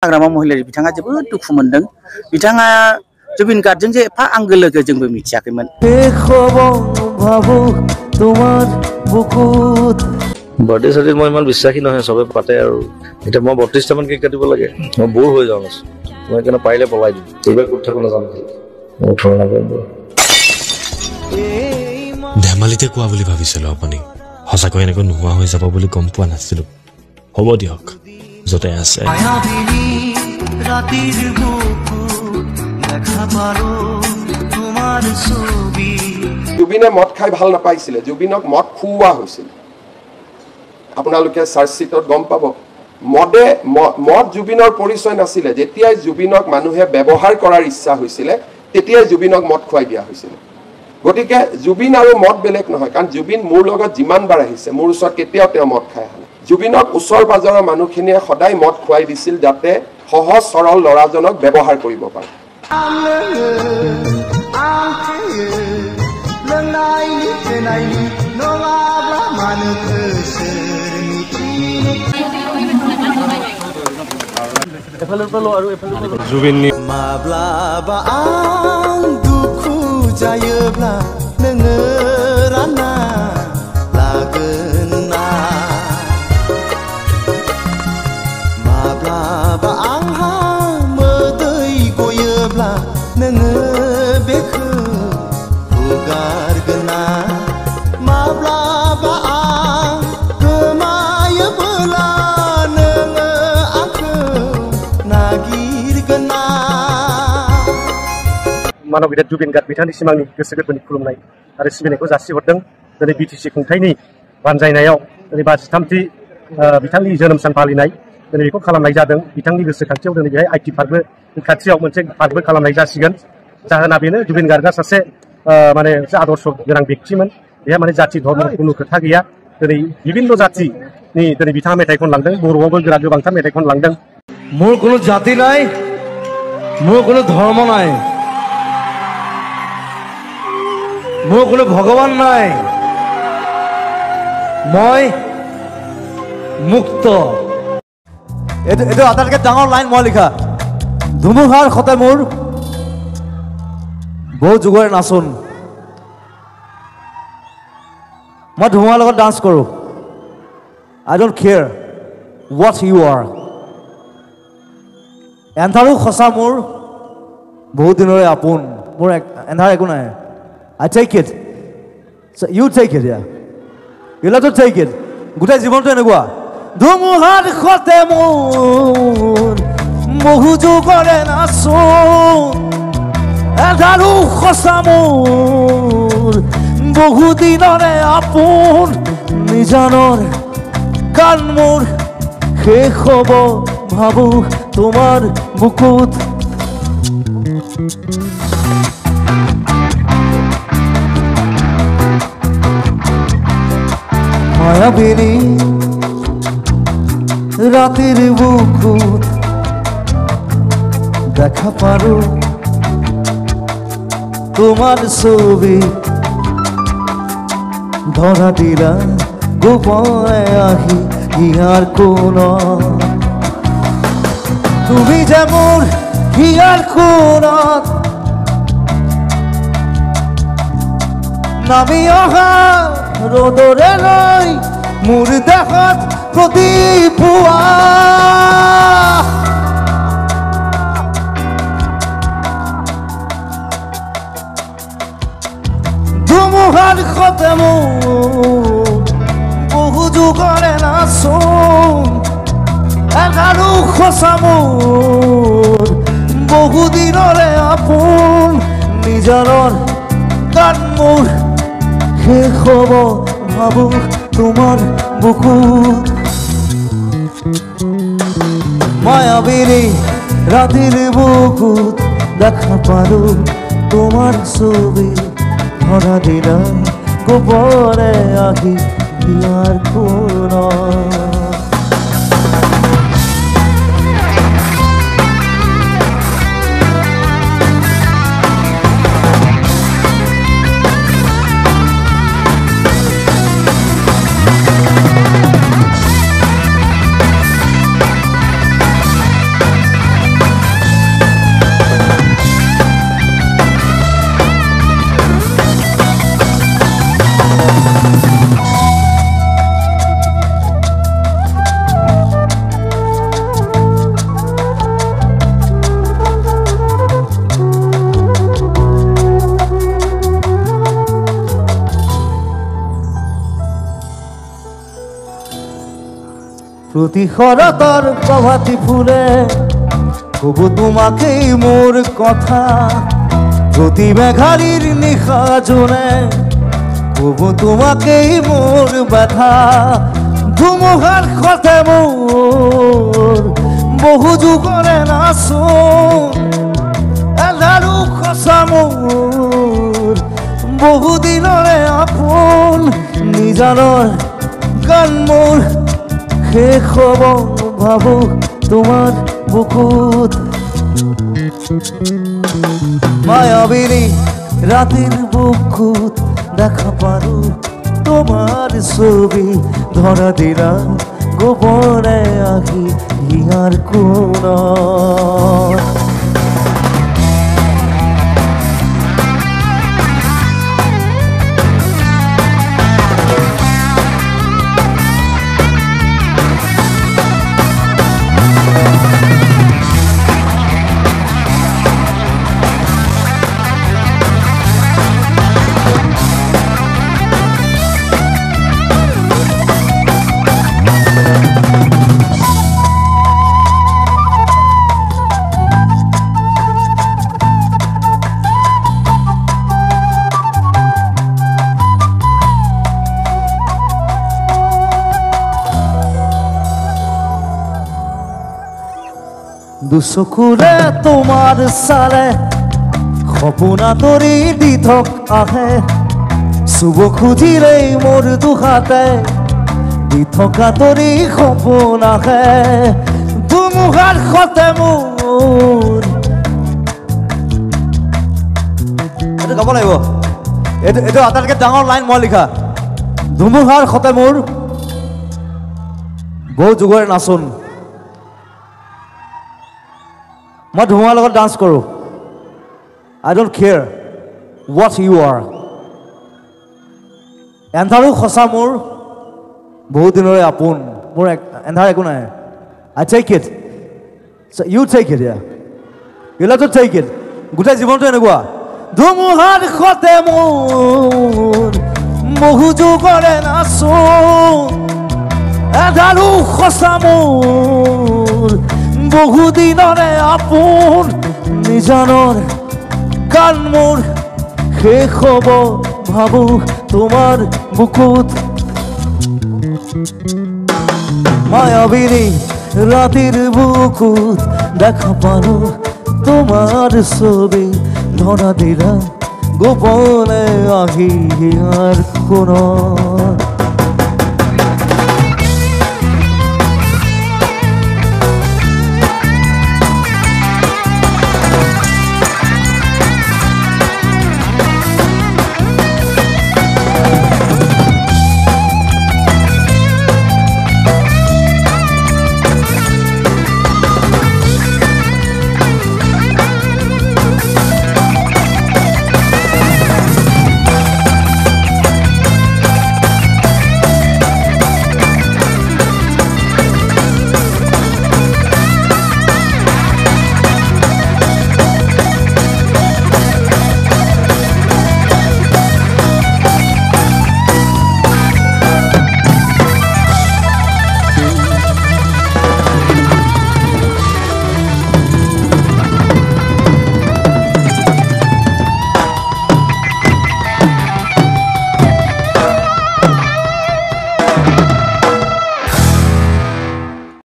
हाग्रामा महिलारि बिथाङा जोबोद दुखु मोनदों बिथाङा जुबिन गार्डजों जे एफा आंगो लोगो जोंबो मिथियाखैमोन बर्थडे सार्टिफिकेट मैं इमान विश्वासी নহয় সবে পাতে আৰু এটা মই 32 মান কেক কাটিব লাগে মই বৰ হৈ যাওঁ মই কেনে পাইলে পলাই দিম তোবে কোঠ থাকো না জানো 18 নৱেম্বৰ ধেমালিতে কোৱা বুলি ভাবিছিল আপুনি হসাকৈ এনেকৈ নোহোৱা হৈ যাব বুলি গম পোৱা নাছিল হ'ব দিয়ক যতে আছে জুবিনে মদ খাই ভাল নাপাইছিল জুবিনক মদ খুওৱা হৈছিল আপোনালোকে চাৰ্জশিটত গম পাব মদ জুবিনৰ পৰিচয় নাছিল যেতিয়াই জুবিনক মানুহে ব্যৱহাৰ কৰাৰ ইচ্ছা হৈছিল তেতিয়াই জুবিনক মদ খুৱাই দিয়া হৈছিল গতিকে জুবিন আৰু মদ বেলেগ নহয় কাৰণ জুবিন মোৰ লগত যিমান বাৰ আহিছে মোৰ ওচৰত কেতিয়াও তেওঁ মদ খাই আহা জুবিনক ওচৰ পাজৰৰ মানুহখিনিয়ে সদায় মদ খুৱাই দিছিল যাতে সহজ সৰল লৰাজনক ব্যৱহাৰ কৰিব পাৰে जुबिन माब्लाबा आं दुखु जायोब्ला नोङो रानना लागोन ना माब्लाबा आंहा मोदै गयोब्ला नोङो बेखौ हुगारगोन ना माब्लाबा आं गोमायोब्ला नोङो आंखौ नागिरगोन ना मानव गिदिर जुबिन गार्ड बिथांनिसिम आंनि गोसो गोरबोनि खुलुमनाय आरो सिबिनायखौ जासिहरदों दिनै बिटिसि खुंथायनि बानजायनायाव दिनै 53थि बिथांनि जोनोम सान फालिनाय दिनै बेखौ खालामनाय जादों बिथांनि गोसोखांथियाव दिनै बेहाय आइटि पार्कबो खाथियाव मोनसे पार्कबो खालामनाय जासिगोन जाहोना बेनो जुबिन गार्डआ सासे माने आदर्श गोनां व्यक्तिमोन बेहा माने जाति धर्म कुनु खोथा गैया दिनै विभिन्न जातिनि दिनै बिथाङा मेथाइ खनलांदों बर'आवबो गोबांथार मेथाइ खनलांदों मोर कोनो जाति নাই मोर कोनो धर्म নাই मोर कोनो भगवान নাই মই মুক্ত এটা আটাইতকৈ ডাঙৰ লাইন মই লিখা ধুমুহাৰ সতে মোৰ বহু যুগৰে নাচোন মই ধুমুহাৰ লগত ডান্স কৰোঁ I don't care what you are এন্ধাৰো খসা মোৰ বহুত দিনৰে আপোন মোৰ এন্ধাৰ একো নাই I take it so you take it yeah you let to take it গোটেই জীৱনটো এনেকুৱা ধুমুহাৰ সতে মোৰ বহু যুগৰে নাচোন এন্ধাৰো খসা মোৰ বহু দিনৰে আপোন নিজানৰ গান মোৰ শেষ হ'ব ভাবো তোমার বুকুত মায়াবিনী রাতের বুকুত দেখা পারো তোমার ছবি ধরা দিলা গোপনে আহি ইয়ার কোন তুমি যে মোর হিয়ার কোনত নামি অহা ৰ'দৰে লৈ মোৰ দেহত প্ৰদীপ পোৱা ধুমুহাৰ সতে মোৰ বহু যুগৰে নাচোন এন্ধাৰো খসা মোৰ বহু দিনৰে আপোন নিজানৰ গান মোৰ শেষ হ'ব ভাবো তোমাৰ বুকুত মায়াবিনী ৰাতিৰ বুকুত দেখা পালো তোমাৰ ছবি ধৰা দিলা গোপনে আহি ইয়াৰ কোনত প্ৰতি শৰতৰ প্ৰভাতী ফুলে কব তোমাকেই মোৰ কথা প্ৰতি মেঘালিৰ নিশা জোনে কব তোমাকেই মোৰ ব্যথা ধুমুহাৰ সতে মোৰ বহু যুগৰে নাচোন এলাৰু সঁচা মোৰ বহু দিনৰে আপোন নিজানৰ গান মোৰ শেষ হ'ব ভাবো তোমাৰ বুকুত মায়াবিনী ৰাতেৰ বুকুত দেখা পাৰো তোমাৰ ছবি ধৰা দিলাম গোপনে আহি হিয়াৰ কোন দুচকুৰে তোমাৰ চালে সপোনা তৰি দি থক আহে চুব খুজিলেই মোৰ দুহাতে দি থকা তৰি সপোন আহে ধুমুহাৰ সতে মোৰ এইটো গাব লাগিব এইটো আটাইতকৈ ডাঙৰ লাইন মই লিখা ধুমুহাৰ সতে মোৰ বহু যুগৰে নাচোন মই ধুমুহাৰ লগত ডান্স কৰোঁ I don't care what you are এন্ধাৰো সঁচা মোৰ বহুত দিনৰে আপোন মোৰ এন্ধাৰ একো নাই I take it so you take it yeah you have to take it গোটেই জীৱনটো এনেকুৱা ধুমুহাৰ সতে মোৰ বহু যুগৰে নাচোন এন্ধাৰো সঁচা মোৰ বহু দিনৰে আপোন নিজানৰ গান মোৰ শেষ হ'ব ভাবো তোমাৰ বুকুত মায়াবিনী ৰাতিৰ বুকুত দেখা পালো তোমাৰ ছবি ধৰা দিলা গোপনে আহি হিয়াৰ কোন